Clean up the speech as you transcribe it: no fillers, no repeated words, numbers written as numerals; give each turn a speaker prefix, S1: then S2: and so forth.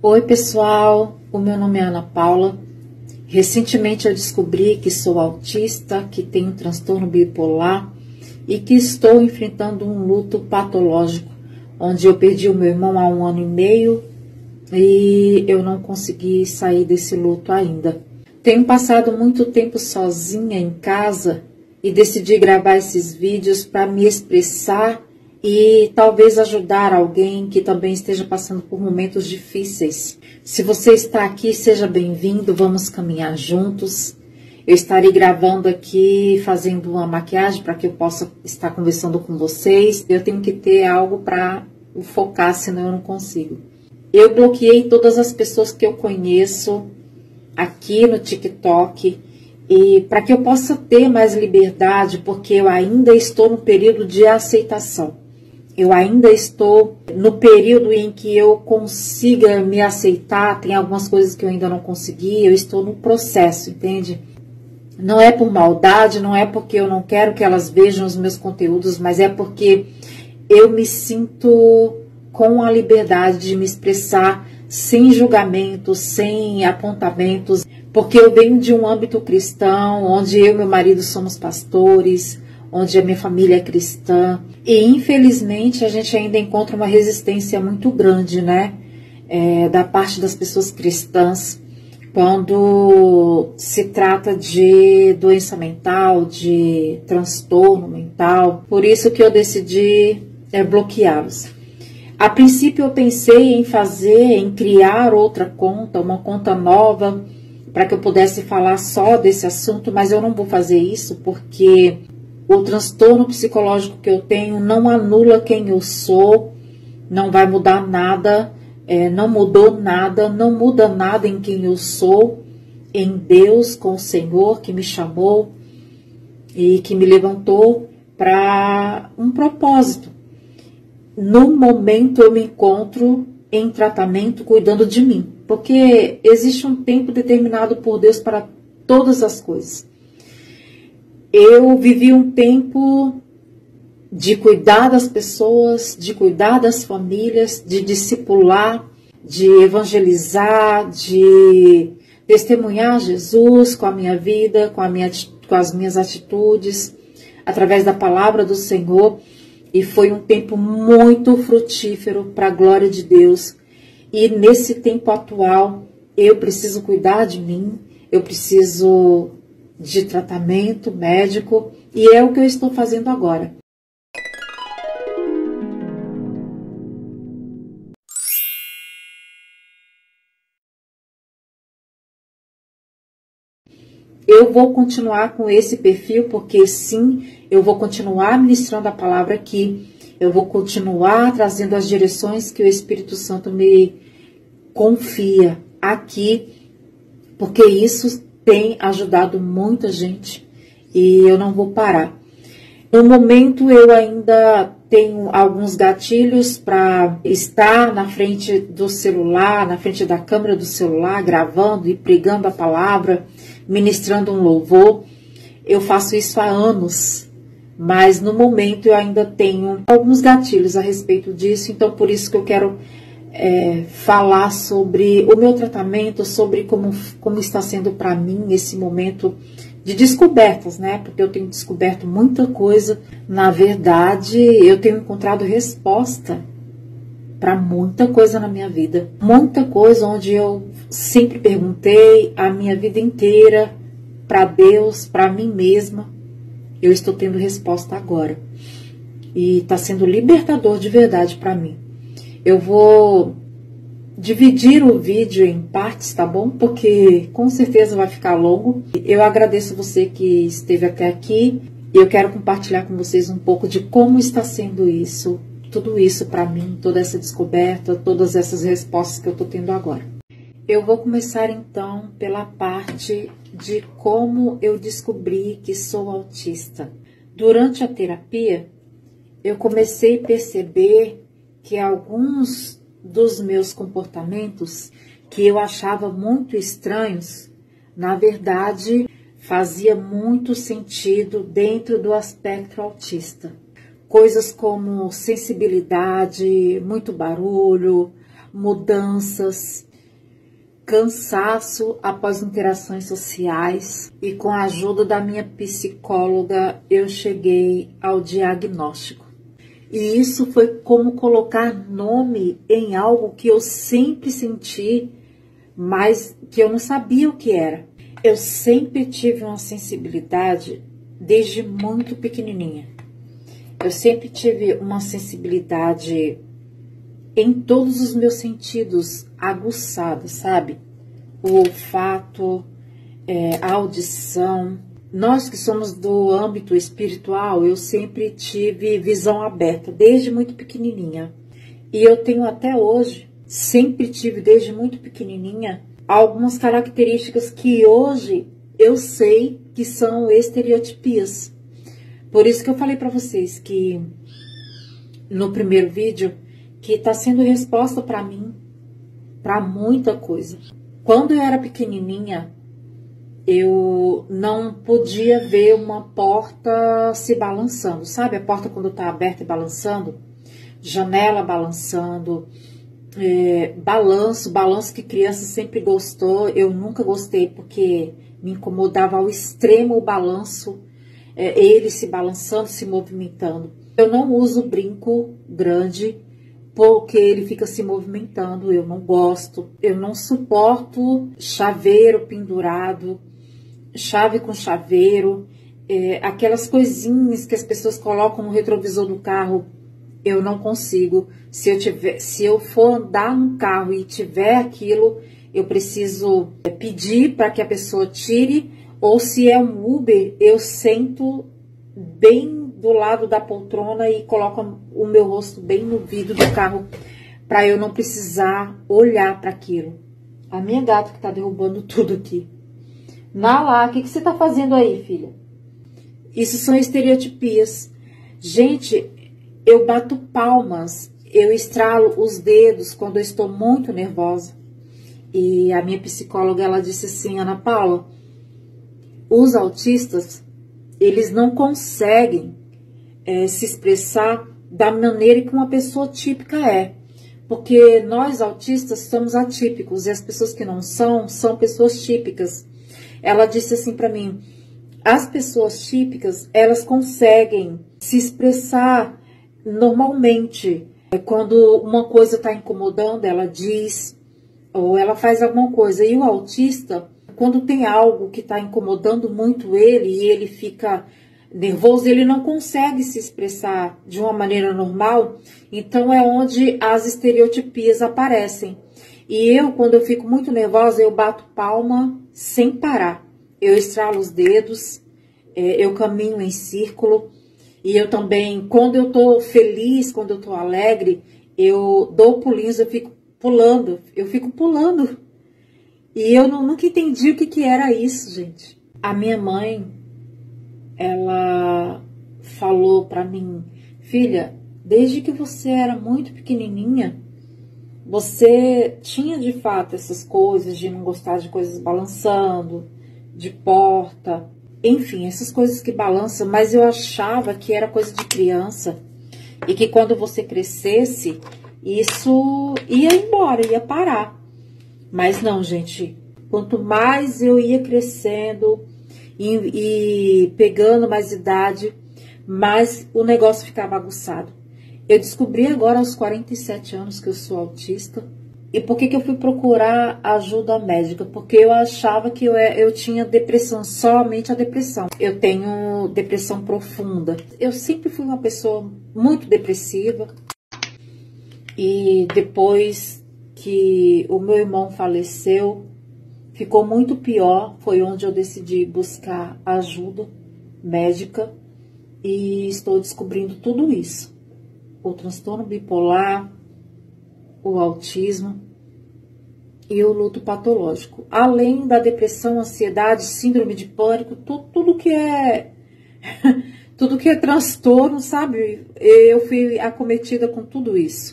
S1: Oi pessoal, o meu nome é Ana Paula. Recentemente eu descobri que sou autista, que tenho transtorno bipolar e que estou enfrentando um luto patológico, onde eu perdi o meu irmão há 1 ano e meio e eu não consegui sair desse luto ainda. Tenho passado muito tempo sozinha em casa e decidi gravar esses vídeos para me expressar e talvez ajudar alguém que também esteja passando por momentos difíceis. Se você está aqui, seja bem-vindo, vamos caminhar juntos. Eu estarei gravando aqui, fazendo uma maquiagem para que eu possa estar conversando com vocês. Eu tenho que ter algo para focar, senão eu não consigo. Eu bloqueei todas as pessoas que eu conheço aqui no TikTok e para que eu possa ter mais liberdade, porque eu ainda estou no período de aceitação. Eu ainda estou no período em que eu consiga me aceitar. Tem algumas coisas que eu ainda não consegui, eu estou no processo, entende? Não é por maldade, não é porque eu não quero que elas vejam os meus conteúdos, mas é porque eu me sinto com a liberdade de me expressar sem julgamentos, sem apontamentos, porque eu venho de um âmbito cristão, onde eu e meu marido somos pastores, onde a minha família é cristã, e infelizmente a gente ainda encontra uma resistência muito grande, né, da parte das pessoas cristãs, quando se trata de doença mental, de transtorno mental. Por isso que eu decidi bloqueá-los. A princípio eu pensei em criar outra conta, uma conta nova, para que eu pudesse falar só desse assunto, mas eu não vou fazer isso porque o transtorno psicológico que eu tenho não anula quem eu sou, não vai mudar nada, não mudou nada, não muda nada em quem eu sou, em Deus, com o Senhor que me chamou e que me levantou para um propósito. No momento eu me encontro em tratamento, cuidando de mim, porque existe um tempo determinado por Deus para todas as coisas. Eu vivi um tempo de cuidar das pessoas, de cuidar das famílias, de discipular, de evangelizar, de testemunhar Jesus com a minha vida, com as minhas atitudes, através da palavra do Senhor. E foi um tempo muito frutífero para a glória de Deus. E nesse tempo atual, eu preciso cuidar de mim, eu preciso de tratamento médico, e é o que eu estou fazendo agora. Eu vou continuar com esse perfil, porque sim, eu vou continuar ministrando a palavra aqui, eu vou continuar trazendo as direções que o Espírito Santo me confia aqui, porque isso tem ajudado muita gente e eu não vou parar. No momento eu ainda tenho alguns gatilhos para estar na frente do celular, na frente da câmera do celular, gravando e pregando a palavra, ministrando um louvor. Eu faço isso há anos, mas no momento eu ainda tenho alguns gatilhos a respeito disso, então por isso que eu quero falar sobre o meu tratamento, sobre como está sendo para mim esse momento de descobertas, né? Porque eu tenho descoberto muita coisa. Na verdade, eu tenho encontrado resposta para muita coisa na minha vida. Muita coisa onde eu sempre perguntei a minha vida inteira para Deus, para mim mesma. Eu estou tendo resposta agora. E está sendo libertador de verdade para mim. Eu vou dividir o vídeo em partes, tá bom? Porque com certeza vai ficar longo. Eu agradeço você que esteve até aqui. E eu quero compartilhar com vocês um pouco de como está sendo isso, tudo isso para mim, toda essa descoberta, todas essas respostas que eu estou tendo agora. Eu vou começar então pela parte de como eu descobri que sou autista. Durante a terapia, eu comecei a perceber que alguns dos meus comportamentos que eu achava muito estranhos, na verdade, fazia muito sentido dentro do aspecto autista. Coisas como sensibilidade, muito barulho, mudanças, cansaço após interações sociais e com a ajuda da minha psicóloga eu cheguei ao diagnóstico. E isso foi como colocar nome em algo que eu sempre senti, mas que eu não sabia o que era. Eu sempre tive uma sensibilidade desde muito pequenininha. Eu sempre tive uma sensibilidade em todos os meus sentidos aguçados, sabe? O olfato, a audição. Nós que somos do âmbito espiritual, eu sempre tive visão aberta, desde muito pequenininha. E eu tenho até hoje, sempre tive desde muito pequenininha, algumas características que hoje eu sei que são estereotipias. Por isso que eu falei para vocês que no primeiro vídeo, que está sendo resposta para mim, para muita coisa. Quando eu era pequenininha, eu não podia ver uma porta se balançando, sabe? A porta quando está aberta e balançando, janela balançando, balanço que criança sempre gostou, eu nunca gostei porque me incomodava ao extremo o balanço, ele se balançando, se movimentando. Eu não uso brinco grande, porque ele fica se movimentando, eu não gosto. Eu não suporto chaveiro pendurado, chave com chaveiro, aquelas coisinhas que as pessoas colocam no retrovisor do carro, eu não consigo. Se eu for andar num carro e tiver aquilo, eu preciso pedir para que a pessoa tire, ou se é um Uber, eu sento bem do lado da poltrona e coloco o meu rosto bem no vidro do carro para eu não precisar olhar para aquilo. A minha gata que tá derrubando tudo aqui. Nala, o que você tá fazendo aí, filha? Isso são estereotipias. Gente, eu bato palmas, eu estralo os dedos quando eu estou muito nervosa. E a minha psicóloga, ela disse assim, Ana Paula, os autistas, eles não conseguem se expressar da maneira que uma pessoa típica é. Porque nós autistas somos atípicos e as pessoas que não são, são pessoas típicas. Ela disse assim para mim, as pessoas típicas, elas conseguem se expressar normalmente. Quando uma coisa está incomodando, ela diz, ou ela faz alguma coisa. E o autista, quando tem algo que está incomodando muito ele e ele fica nervoso, ele não consegue se expressar de uma maneira normal, então é onde as estereotipias aparecem. E eu, quando eu fico muito nervosa, eu bato palma sem parar. Eu estralo os dedos, eu caminho em círculo, e eu também, quando eu tô feliz, quando eu tô alegre, eu dou pulinhos, eu fico pulando. E eu nunca entendi o que era isso, gente. A minha mãe, ela falou pra mim, filha, desde que você era muito pequenininha, você tinha de fato essas coisas de não gostar de coisas balançando, de porta, enfim, essas coisas que balançam, mas eu achava que era coisa de criança e que quando você crescesse, isso ia embora, ia parar. Mas não, gente, quanto mais eu ia crescendo e pegando mais idade, mais o negócio ficava aguçado. Eu descobri agora aos 47 anos que eu sou autista. E por que eu fui procurar ajuda médica? Porque eu achava que eu tinha depressão, somente a depressão. Eu tenho depressão profunda. Eu sempre fui uma pessoa muito depressiva. E depois que o meu irmão faleceu, ficou muito pior. Foi onde eu decidi buscar ajuda médica. E estou descobrindo tudo isso. O transtorno bipolar, o autismo e o luto patológico. Além da depressão, ansiedade, síndrome de pânico, tudo que é tudo que é transtorno, sabe? Eu fui acometida com tudo isso.